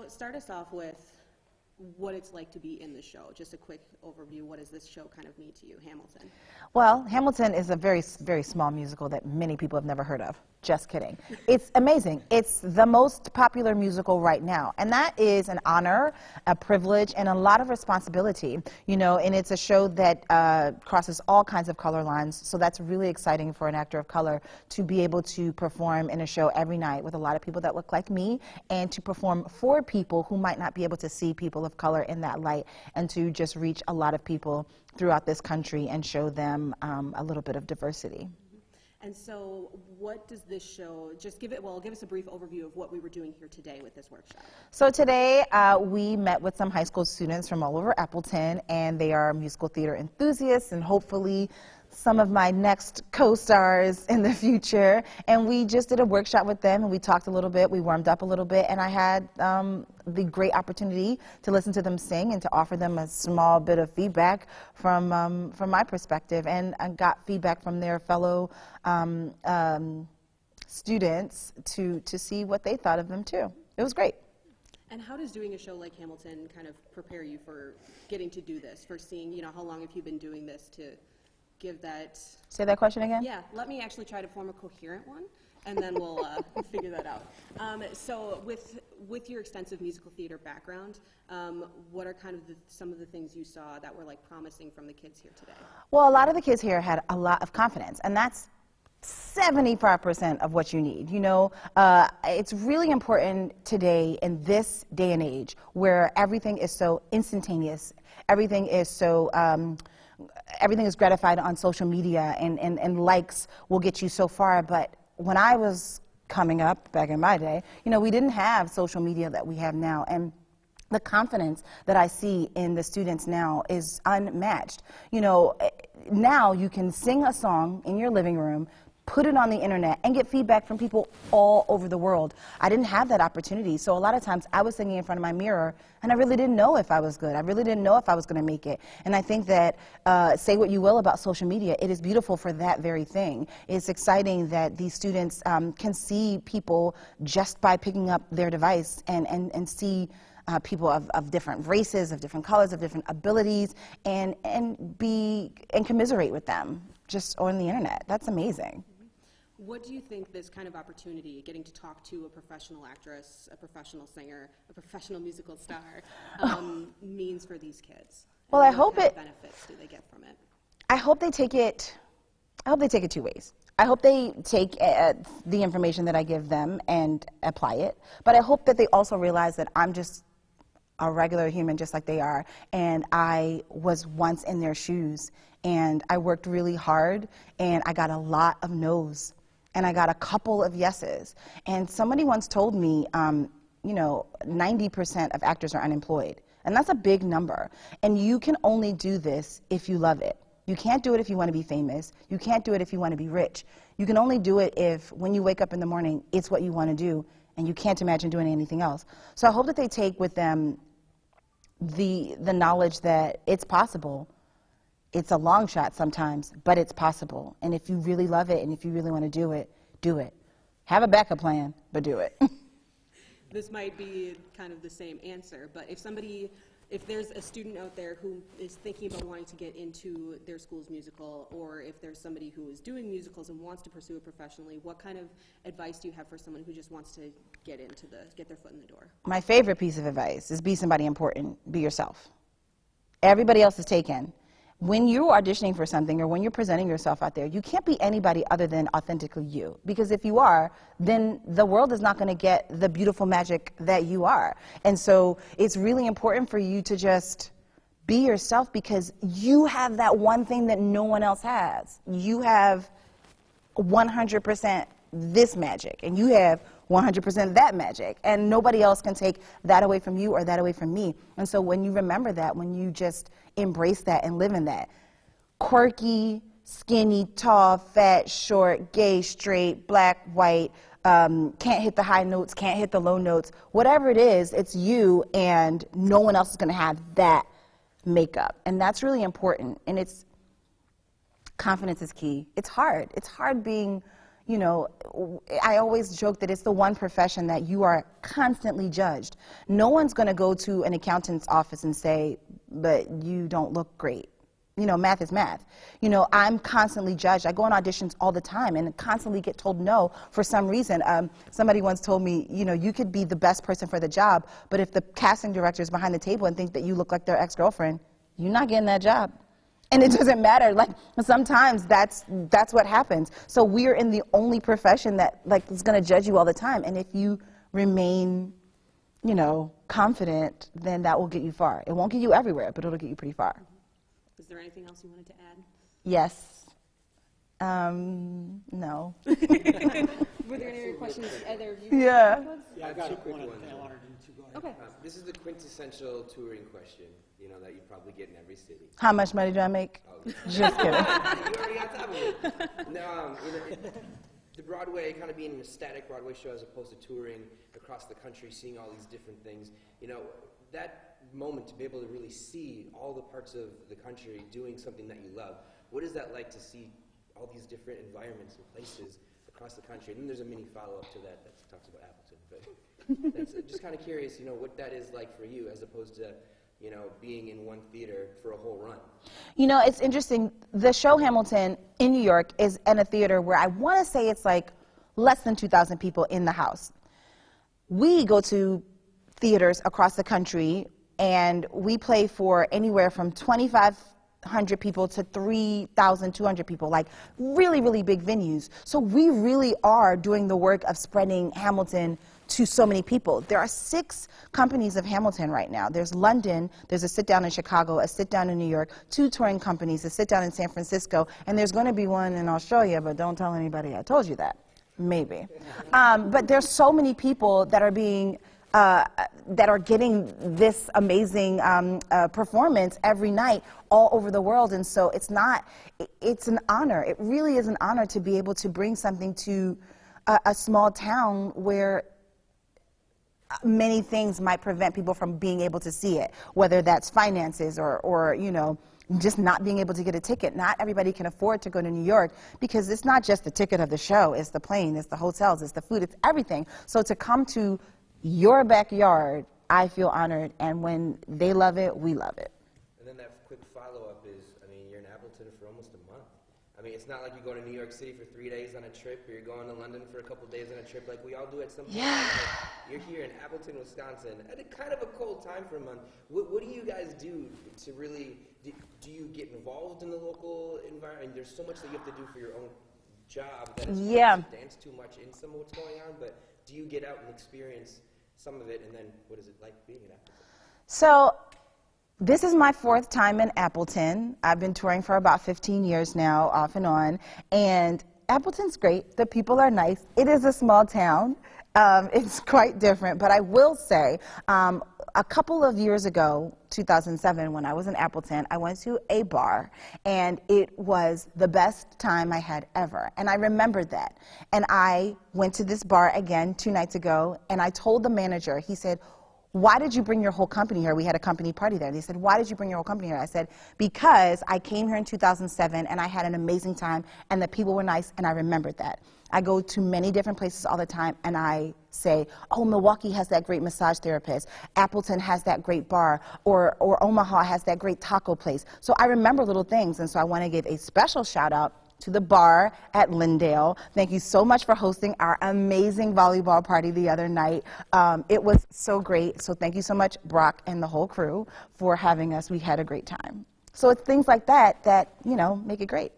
Start us off with what it's like to be in the show. Just a quick overview. What does this show kind of mean to you, Hamilton? Well, Hamilton is a very, very small musical that many people have never heard of. Just kidding. It's amazing. It's the most popular musical right now. And that is an honor, a privilege, and a lot of responsibility. You know, and it's a show that crosses all kinds of color lines. So that's really exciting for an actor of color to be able to perform in a show every night with a lot of people that look like me, and to perform for people who might not be able to see people of color in that light, and to just reach a lot of people throughout this country and show them a little bit of diversity. And so what does this show, just give us a brief overview of what we were doing here today with this workshop. So today we met with some high school students from all over Appleton, and they are musical theater enthusiasts and hopefully some of my next co-stars in the future. And we just did a workshop with them, and we talked a little bit, we warmed up a little bit, and I had the great opportunity to listen to them sing and to offer them a small bit of feedback from my perspective. And I got feedback from their fellow students to see what they thought of them too. It was great. And how does doing a show like Hamilton kind of prepare you for getting to do this, for seeing, you know, how long have you been doing this to give that? Say that question again? Yeah, let me actually try to form a coherent one, and then we'll figure that out. So with your extensive musical theater background, what are kind of some of the things you saw that were like promising from the kids here today? Well, a lot of the kids here had a lot of confidence, and that's 75% of what you need. You know, it's really important today in this day and age where everything is so instantaneous, everything is so everything is gratified on social media, and likes will get you so far. But when I was coming up back in my day, you know, we didn't have social media that we have now. And the confidence that I see in the students now is unmatched. You know, now you can sing a song in your living room, put it on the internet, and get feedback from people all over the world. I didn't have that opportunity, so a lot of times I was singing in front of my mirror, and I really didn't know if I was good. I really didn't know if I was going to make it. And I think that, say what you will about social media, it is beautiful for that very thing. It's exciting that these students can see people just by picking up their device and see people of different races, of different colors, of different abilities, and commiserate with them just on the internet. That's amazing. What do you think this kind of opportunity, getting to talk to a professional actress, a professional singer, a professional musical star, means for these kids? Well, I hope what benefits do they get from it? I hope they take it two ways. I hope they take the information that I give them and apply it, but I hope that they also realize that I'm just a regular human just like they are, and I was once in their shoes, and I worked really hard, and I got a lot of no's, and I got a couple of yeses. And somebody once told me, you know, 90% of actors are unemployed, and that's a big number. And you can only do this if you love it. You can't do it if you want to be famous. You can't do it if you want to be rich. You can only do it if, when you wake up in the morning, it's what you want to do, and you can't imagine doing anything else. So I hope that they take with them the knowledge that it's possible. It's a long shot sometimes, but it's possible. And if you really love it and if you really want to do it, do it. Have a backup plan, but do it. This might be kind of the same answer, but if there's a student out there who is thinking about wanting to get into their school's musical, or if there's somebody who is doing musicals and wants to pursue it professionally, what kind of advice do you have for someone who just wants to get their foot in the door? My favorite piece of advice is be somebody important. Be yourself. Everybody else is taken. When you're auditioning for something or when you're presenting yourself out there, you can't be anybody other than authentically you. Because if you are, then the world is not going to get the beautiful magic that you are. And so it's really important for you to just be yourself, because you have that one thing that no one else has. You have 100% this magic, and you have 100% that magic, and nobody else can take that away from you or that away from me. And so when you remember that, when you just embrace that and live in that, quirky, skinny, tall, fat, short, gay, straight, black, white, can't hit the high notes, can't hit the low notes, whatever it is, it's you, and no one else is going to have that makeup. And that's really important, and confidence is key. It's hard. It's hard being, you know, I always joke that it's the one profession that you are constantly judged. No one's going to go to an accountant's office and say, but you don't look great. You know, math is math. You know, I'm constantly judged. I go on auditions all the time and constantly get told no for some reason. Somebody once told me, you know, you could be the best person for the job, but if the casting director is behind the table and think that you look like their ex-girlfriend, you're not getting that job. And it doesn't matter. Like, sometimes that's what happens. So we're in the only profession that, like, is going to judge you all the time. And if you remain, you know, confident, then that will get you far. It won't get you everywhere, but it'll get you pretty far. Is there anything else you wanted to add? Yes. No. Were there any other questions either of you? Yeah. Yeah, I got a quick one. Okay. This is the quintessential touring question, you know, that you probably get in every city. How much money do I make? Oh. Just kidding. You already on top of it. Now, you know, the Broadway, kind of being a static Broadway show as opposed to touring across the country, seeing all these different things, you know, that moment to be able to really see all the parts of the country doing something that you love. What is that like to see all these different environments and places across the country? And then there's a mini follow-up to that that talks about Appleton. But that's just kind of curious, you know, what that is like for you as opposed to, you know, being in one theater for a whole run. You know, it's interesting. The show Hamilton in New York is in a theater where I want to say it's like less than 2,000 people in the house. We go to theaters across the country and we play for anywhere from 2,500 people to 3,200 people, like really, really big venues. So we really are doing the work of spreading Hamilton to so many people. There are 6 companies of Hamilton right now. There's London, there's a sit-down in Chicago, a sit-down in New York, 2 touring companies, a sit-down in San Francisco, and there's going to be one in Australia, but don't tell anybody I told you that. Maybe. But there's so many people that are being that are getting this amazing performance every night all over the world. And so it's an honor. It really is an honor to be able to bring something to a small town where many things might prevent people from being able to see it, whether that's finances or you know, just not being able to get a ticket. Not everybody can afford to go to New York because it's not just the ticket of the show, it's the plane, it's the hotels, it's the food, it's everything. So to come to your backyard, I feel honored, and when they love it, we love it. And then that quick follow-up is, I mean, you're in Appleton for almost a month. I mean, it's not like you go to New York City for 3 days on a trip, or you're going to London for a couple days on a trip like we all do at some point. Yeah. You're here in Appleton, Wisconsin, at a kind of a cold time for a month. What do you guys do to really, do you get involved in the local environment? There's so much that you have to do for your own job that it's hard to dance too much in some of what's going on, but do you get out and experience some of it, and then what is it like being in Appleton? So this is my 4th time in Appleton. I've been touring for about 15 years now, off and on, and Appleton's great. The people are nice. It is a small town. It's quite different, but I will say, a couple of years ago, 2007, when I was in Appleton, I went to a bar, and it was the best time I had ever, and I remembered that. And I went to this bar again 2 nights ago, and I told the manager, he said, why did you bring your whole company here? We had a company party there. And he said, why did you bring your whole company here? I said, because I came here in 2007, and I had an amazing time, and the people were nice, and I remembered that. I go to many different places all the time, and I say, oh, Milwaukee has that great massage therapist. Appleton has that great bar. Or Omaha has that great taco place. So I remember little things, and so I want to give a special shout-out to the bar at Lyndale. Thank you so much for hosting our amazing volleyball party the other night. It was so great. So thank you so much, Brock and the whole crew, for having us. We had a great time. So it's things like that that, you know, make it great.